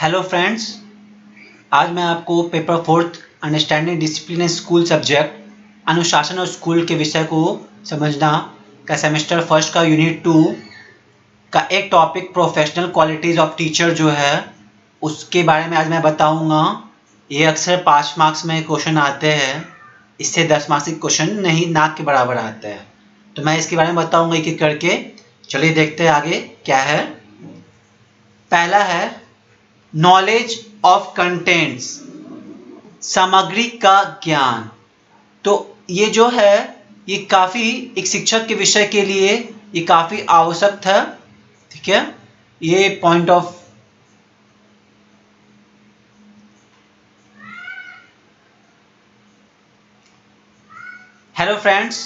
Hello friends, आज मैं आपको paper fourth understanding discipline school subject अनुशासन और स्कूल के विषय को समझना का सेमेस्टर फर्स्ट का यूनिट 2 का एक topic professional qualities of teacher जो है उसके बारे में आज मैं बताऊंगा। ये अक्सर 5 मार्क्स में क्वेश्चन आते हैं, इससे 10 मार्क्स के क्वेश्चन नहीं नाक के बराबर आते हैं। तो मैं इसके बारे में बताऊंगा एक एक करके। चलिए देखते हैं आगे क्या है। पहला है नॉलेज ऑफ कंटेंट्स, सामग्री का ज्ञान। तो ये जो है ये काफ़ी एक शिक्षक के विषय के लिए ये काफ़ी आवश्यक था। ठीक है, ये पॉइंट ऑफ हेलो फ्रेंड्स,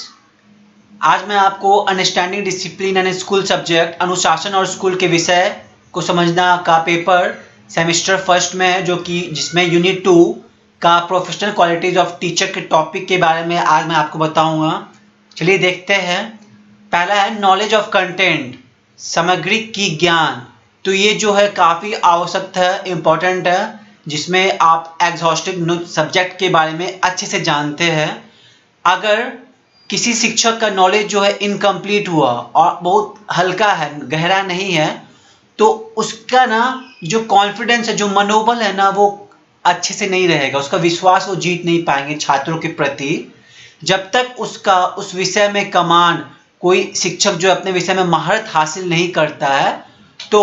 आज मैं आपको understanding discipline and school subject अनुशासन और स्कूल के विषय को समझना का पेपर सेमेस्टर फर्स्ट में है, जो कि जिसमें यूनिट 2 का प्रोफेशनल क्वालिटीज ऑफ टीचर के टॉपिक के बारे में आज मैं आपको बताऊंगा। चलिए देखते हैं। पहला है नॉलेज ऑफ कंटेंट, सामग्री की ज्ञान। तो ये जो है काफ़ी आवश्यक है, इम्पोर्टेंट है, जिसमें आप एग्जॉस्टिव सब्जेक्ट के बारे में अच्छे से जानते हैं। अगर किसी शिक्षक का नॉलेज जो है इनकम्प्लीट हुआ और बहुत हल्का है, गहरा नहीं है, तो उसका ना जो कॉन्फिडेंस है, जो मनोबल है ना, वो अच्छे से नहीं रहेगा, उसका विश्वास वो जीत नहीं पाएंगे छात्रों के प्रति। जब तक उसका उस विषय में कमान कोई शिक्षक जो अपने विषय में महारत हासिल नहीं करता है, तो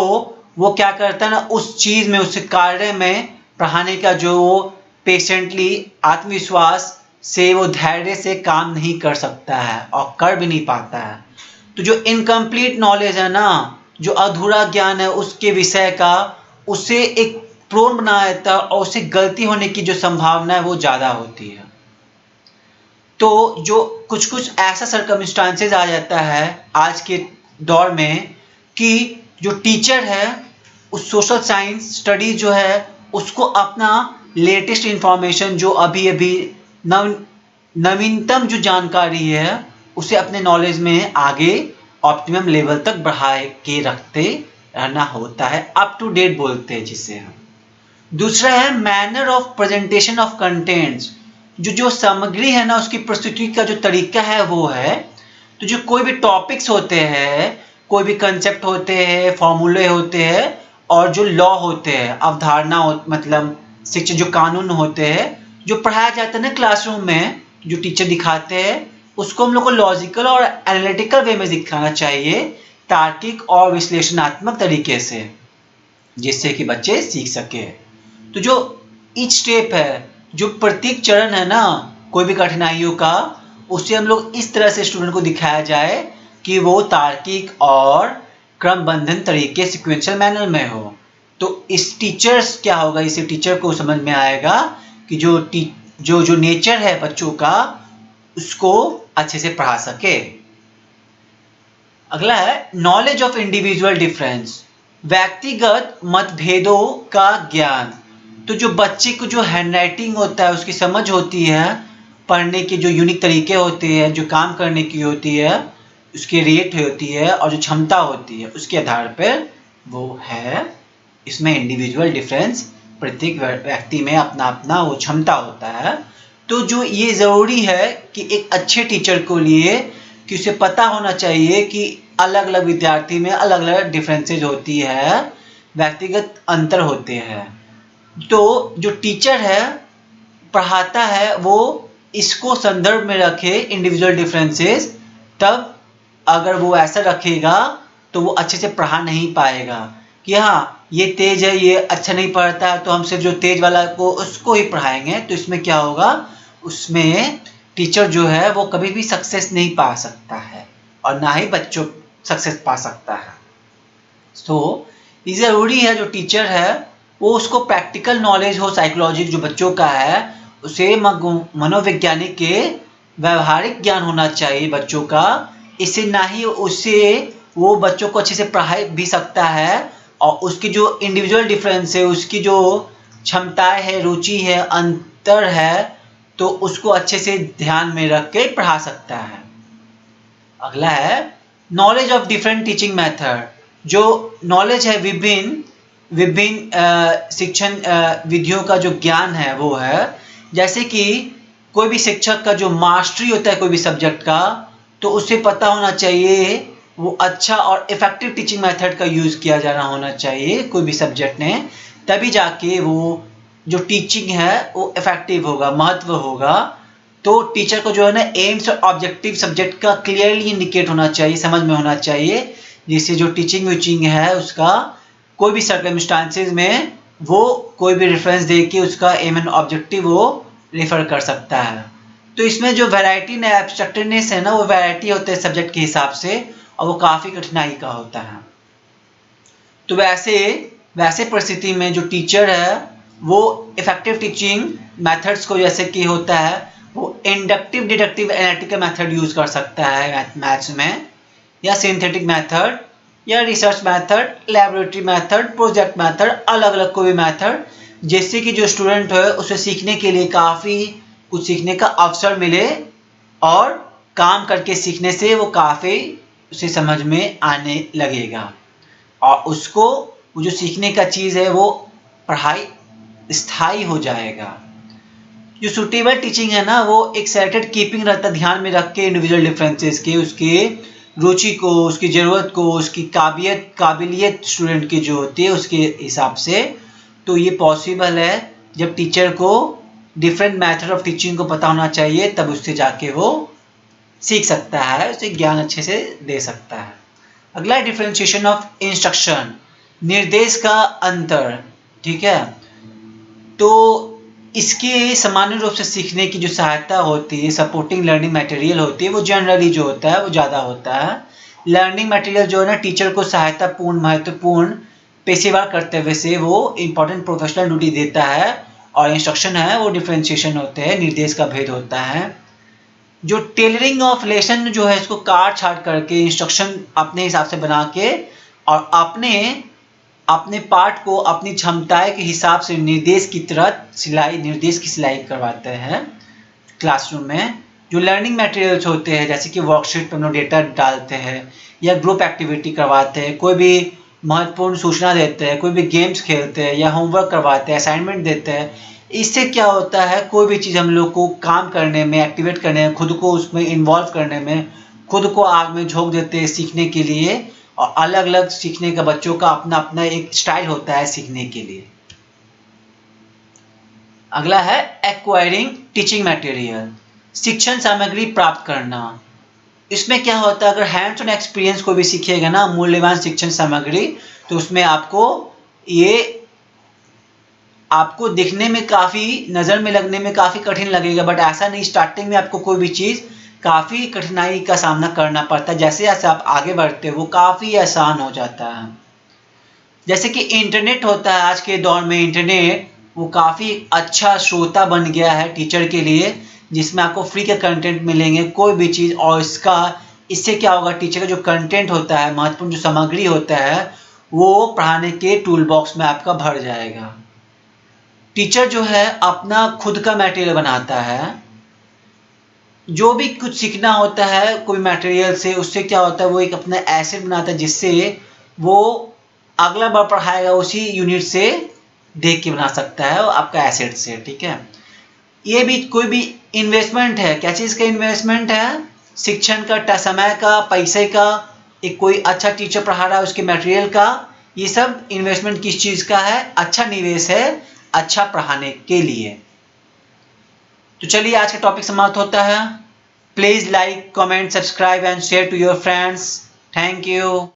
वो क्या करता है ना, उस चीज़ में, उस कार्य में पढ़ाने का जो पेशेंटली आत्मविश्वास से वो धैर्य से काम नहीं कर सकता है और कर भी नहीं पाता है। तो जो इनकम्प्लीट नॉलेज है ना, जो अधूरा ज्ञान है उसके विषय का, उसे एक प्रोन बना देता है और उसे गलती होने की जो संभावना है वो ज़्यादा होती है। तो जो कुछ कुछ ऐसा सर्कमस्टांसेस आ जाता है आज के दौर में कि जो टीचर है उस सोशल साइंस स्टडी जो है उसको अपना लेटेस्ट इंफॉर्मेशन, जो अभी अभी नवीनतम जो जानकारी है, उसे अपने नॉलेज में आगे ऑप्टिमम लेवल तक बढ़ा के रखते रहना होता है। अप टू डेट बोलते हैं जिसे हम। दूसरा है manner of presentation of contents. जो सामग्री है ना, उसकी प्रस्तुति का जो तरीका है वो है। तो जो कोई भी टॉपिक्स होते हैं, कोई भी कंसेप्ट होते हैं, फॉर्मूले होते हैं और जो लॉ होते हैं, अवधारणा मतलब शिक्षा जो कानून होते हैं, जो पढ़ाया जाता है ना क्लासरूम में, जो टीचर दिखाते हैं, उसको हम लोग को लॉजिकल और एनालिटिकल वे में दिखाना चाहिए, तार्किक और विश्लेषणात्मक तरीके से, जिससे कि बच्चे सीख सके। तो जो ईच स्टेप है, जो प्रत्येक चरण है ना कोई भी कठिनाइयों का, उसे हम लोग इस तरह से स्टूडेंट को दिखाया जाए कि वो तार्किक और क्रमबंधन तरीके सिक्वेंशियल मैनर में हो। तो इस टीचर्स क्या होगा, इसे टीचर को समझ में आएगा कि जो नेचर है बच्चों का, उसको अच्छे से पढ़ा सके। अगला है नॉलेज ऑफ इंडिविजुअल डिफरेंस, व्यक्तिगत मतभेदों का ज्ञान। तो जो बच्चे को जो हैंडराइटिंग होता है उसकी समझ होती है, पढ़ने के जो यूनिक तरीके होते हैं, जो काम करने की होती है, उसकी रेट होती है और जो क्षमता होती है, उसके आधार पर वो है। इसमें इंडिविजुअल डिफरेंस, प्रत्येक व्यक्ति में अपना अपना वो क्षमता होता है। तो जो ये ज़रूरी है कि एक अच्छे टीचर को लिए कि उसे पता होना चाहिए कि अलग अलग विद्यार्थी में अलग अलग डिफरेंसेज होती है, व्यक्तिगत अंतर होते हैं। तो जो टीचर है पढ़ाता है वो इसको संदर्भ में रखे इंडिविजुअल डिफरेंसेस, तब अगर वो ऐसा रखेगा तो वो अच्छे से पढ़ा नहीं पाएगा कि हाँ ये तेज है, ये अच्छा नहीं पढ़ता है, तो हम सिर्फ जो तेज वाला को उसको ही पढ़ाएंगे। तो इसमें क्या होगा, उसमें टीचर जो है वो कभी भी सक्सेस नहीं पा सकता है और ना ही बच्चों सक्सेस पा सकता है। तो ये ज़रूरी है जो टीचर है वो उसको प्रैक्टिकल नॉलेज हो, साइकोलॉजी जो बच्चों का है उसे मनोवैज्ञानिक के व्यवहारिक ज्ञान होना चाहिए बच्चों का। इससे ना ही उससे वो बच्चों को अच्छे से पढ़ा भी सकता है और उसकी जो इंडिविजुअल डिफरेंस है, उसकी जो क्षमताएं है, रुचि है, अंतर है, तो उसको अच्छे से ध्यान में रख के पढ़ा सकता है। अगला है knowledge of different teaching method. जो नॉलेज है विभिन्न विभिन्न शिक्षण विधियों का जो ज्ञान है वो है। जैसे कि कोई भी शिक्षक का जो मास्टरी होता है कोई भी सब्जेक्ट का, तो उसे पता होना चाहिए वो अच्छा और इफेक्टिव टीचिंग मेथड का यूज़ किया जाना होना चाहिए कोई भी सब्जेक्ट ने, तभी जाके वो जो टीचिंग है वो इफेक्टिव होगा, महत्व होगा। तो टीचर को जो है ना एम्स और ऑब्जेक्टिव सब्जेक्ट का क्लियरली इंडिकेट होना चाहिए, समझ में होना चाहिए, जिससे जो टीचिंग वीचिंग है उसका कोई भी सर्कमस्टांसेस में वो कोई भी रेफरेंस दे के उसका एम एंड ऑब्जेक्टिव वो रेफर कर सकता है। तो इसमें जो वैरायटी न एब्स्ट्रैक्टिवनेस है ना, वो वैरायटी होता है सब्जेक्ट के हिसाब से और वो काफ़ी कठिनाई का होता है। तो वैसे परिस्थिति में जो टीचर है वो इफेक्टिव टीचिंग मेथड्स को, जैसे कि होता है वो inductive, deductive, analytical method use कर सकता है मैथ्स में, या सिंथेटिक मेथड, या research method, laboratory method, project method, अलग अलग कोई भी मेथड, जिससे कि जो स्टूडेंट है उसे सीखने के लिए काफ़ी कुछ सीखने का अवसर मिले और काम करके सीखने से वो काफ़ी उसे समझ में आने लगेगा और उसको वो जो सीखने का चीज़ है वो पढ़ाई स्थायी हो जाएगा। जो सुटेबल टीचिंग है ना वो एक सेलेक्टेड कीपिंग रहता है, ध्यान में रख के इंडिविजुअल डिफरेंसेस के, उसके रुचि को, उसकी ज़रूरत को, उसकी काबिलियत स्टूडेंट की जो होती है उसके हिसाब से। तो ये पॉसिबल है जब टीचर को डिफरेंट मेथड ऑफ टीचिंग को पता होना चाहिए, तब उससे जाके वो सीख सकता है, उसे ज्ञान अच्छे से दे सकता है। अगला डिफरेंशिएशन ऑफ इंस्ट्रक्शन, निर्देश का अंतर। ठीक है, तो इसके सामान्य रूप से सीखने की जो सहायता होती है, सपोर्टिंग लर्निंग मटेरियल होती है, वो जनरली जो होता है वो ज़्यादा होता है। लर्निंग मटेरियल जो है ना टीचर को सहायतापूर्ण, महत्वपूर्ण, पेशेवर कर्तव्य से वो इम्पोर्टेंट प्रोफेशनल ड्यूटी देता है, और इंस्ट्रक्शन है वो डिफरेंशिएशन होते हैं, निर्देश का भेद होता है। जो टेलरिंग ऑफ लेसन जो है इसको काट छाट करके इंस्ट्रक्शन अपने हिसाब से बना के और अपने पाठ को अपनी क्षमताएं के हिसाब से निर्देश की सिलाई करवाते हैं क्लासरूम में। जो लर्निंग मटेरियल्स होते हैं जैसे कि वर्कशीट पर हम लोग डेटा डालते हैं या ग्रुप एक्टिविटी करवाते हैं, कोई भी महत्वपूर्ण सूचना देते हैं, कोई भी गेम्स खेलते हैं या होमवर्क करवाते हैं, असाइनमेंट देते हैं, इससे क्या होता है कोई भी चीज़ हम लोग को काम करने में, एक्टिवेट करने में, खुद को उसमें इन्वॉल्व करने में, खुद को आग में झोंक देते हैं सीखने के लिए। और अलग अलग सीखने का बच्चों का अपना अपना एक स्टाइल होता है सीखने के लिए। अगला है एक्वायरिंग टीचिंग मटेरियल, शिक्षण सामग्री प्राप्त करना। इसमें क्या होता है, अगर हैंड्स ऑन एक्सपीरियंस को भी सीखिएगा ना मूल्यवान शिक्षण सामग्री, तो उसमें आपको दिखने में काफ़ी, नज़र में लगने में काफ़ी कठिन लगेगा, बट ऐसा नहीं, स्टार्टिंग में आपको कोई भी चीज़ काफ़ी कठिनाई का सामना करना पड़ता है, जैसे जैसे आप आगे बढ़ते हो वो काफ़ी आसान हो जाता है। जैसे कि इंटरनेट होता है, आज के दौर में इंटरनेट वो काफ़ी अच्छा श्रोता बन गया है टीचर के लिए, जिसमें आपको फ्री के कंटेंट मिलेंगे कोई भी चीज़, और इससे क्या होगा, टीचर का जो कंटेंट होता है, महत्वपूर्ण जो सामग्री होता है, वो पढ़ाने के टूल बॉक्स में आपका भर जाएगा। टीचर जो है अपना खुद का मटेरियल बनाता है, जो भी कुछ सीखना होता है कोई मटेरियल से, उससे क्या होता है वो एक अपना एसेट बनाता है, जिससे वो अगला बार पढ़ाएगा उसी यूनिट से देख के बना सकता है आपका एसेट से। ठीक है, ये भी कोई भी इन्वेस्टमेंट है, क्या चीज़ का इन्वेस्टमेंट है, शिक्षण का, समय का, पैसे का, एक कोई अच्छा टीचर पढ़ा रहा है उसके मटेरियल का, ये सब इन्वेस्टमेंट किस चीज़ का है, अच्छा निवेश है अच्छा पढ़ाने के लिए। तो चलिए आज का टॉपिक समाप्त होता है। Please like, comment, subscribe and share to your friends. Thank you.